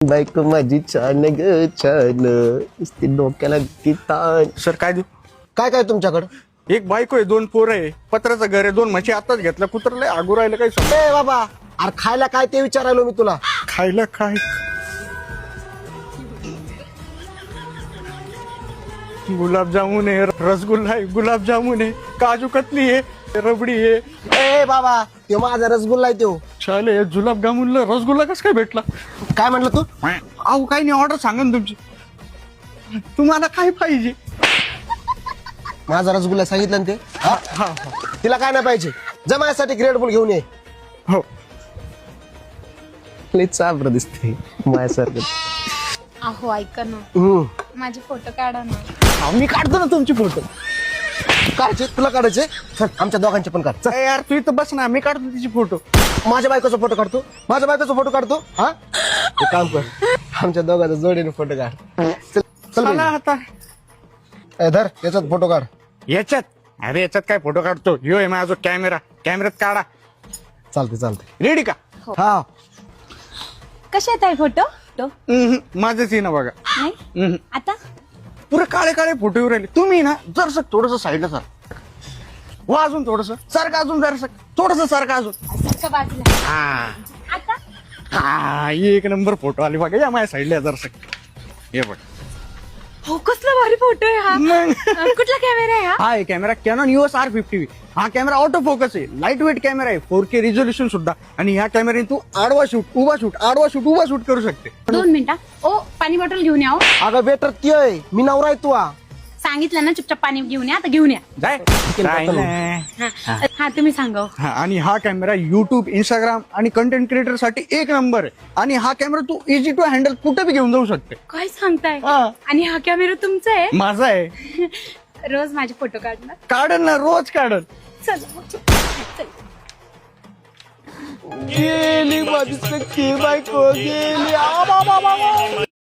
बायको माझी छान ग छान नुसती डोक्याला ताण. सर काय देऊ? काय काय तुमच्याकडं? एक बायको आहे, 2 पोरं आहे, पत्राचं घर आहे, 2 म्हशी आताच घेतलं, कुत्रलंय आगू राहिलं काही समज. ए बाबा, अरे खायला काय ते विचारायलो मी तुला. खायला काय? गुलाबजामुन आहे, रसगुल्ला आहे, गुलाबजामुन आहे, काजू कतली आहे, रबडी आहे. ए बाबा, ते माझा रसगुल्ला आहे तो. चाले गुलाबजामुनला रसगुल्ला कस काय भेटला? काय म्हणलं तू? अहो काही नाही, ऑर्डर सांगा ना तुमची. तुम्हाला काय पाहिजे? माझा रसगुल्ला सांगितलं ना ते. हा हा तिला काय नाही पाहिजे, जमायसाठी ग्रेड बुल घेऊन ये. हो. लई चाबर दिसते माझ्यासारखं. अहो ऐका ना, माझे फोटो काढा ना. हा, मी काढतो ना तुमचे फोटो. काढचे तुला काढायचे? चल, आमच्या दोघांचे पण काढ. चल. ए यार तू इथं बस ना, मी काढतो तिचे फोटो. माझ्या बायकोचा फोटो काढतो, माझ्या बायकोचा फोटो काढतो. हा एक काम कर, आमच्या दोघांचा जोडीने फोटो काढ. चल चल चला बहिणी. आता ए, धर याच्यात फोटो काढ. याच्यात? अरे याच्यात काय फोटो काढतो? ह्यो आहे माझा जो कॅमेरा, कॅमेऱ्यात काढा. चालते चालते. रेडी का? हा कसे येत आहे फोटो? माझंच आहे ना बघा. नाही आता पुरे काळे काळे फोटो येऊ राहिले. तुम्ही ना जरसं थोडस साईडला सर. हो अजून थोडस सारखं, अजून जरसं थोडस सारखं अजून. सारखं बाजूला. हा आता हा, एक नंबर फोटो आली बघा. या माझ्या साईडला जरसं. हे बघ. हो, कसला भारी फोटो आहे हा. मग. कुठला कॅमेरा आहे हा? हा आहे कॅमेरा कॅनॉन EOS R50. हा कॅमेरा ऑटो फोकस आहे, लाईट वेट कॅमेरा आहे, 4K रिझोल्युशन सुद्धा. आणि ह्या कॅमेऱ्याने तू आडवा शूट, उभा शूट, आडवा शूट, उभा शूट करू शकते. 2 मिनिटं. ओ पाणी बॉटल घेऊन या. हो. अगं बेटर ती आहे, मी नवरा आहे तू. सांगितलं ना चुपचाप पाणी घेऊन या. आता घेऊन या. जाय. काय नाही. हा तुम्ही सांगा. हा, आणि हा कॅमेरा युट्यूब, इंस्टाग्राम आणि कंटेंट क्रिएटर साठी एक नंबर आहे. आणि हा कॅमेरा तू इझी टू हँडल कुठे बी घेऊन जाऊ शकते. काय सांगताय? हा. आणि हा कॅमेरा तुमचा आहे? माझा आहे. रोज माझे फोटो काढणार. काढन ना, रोज काढन. चला चल. गेली माझी सख्खी बायको गेली. आ, बा, बा, बा, बा.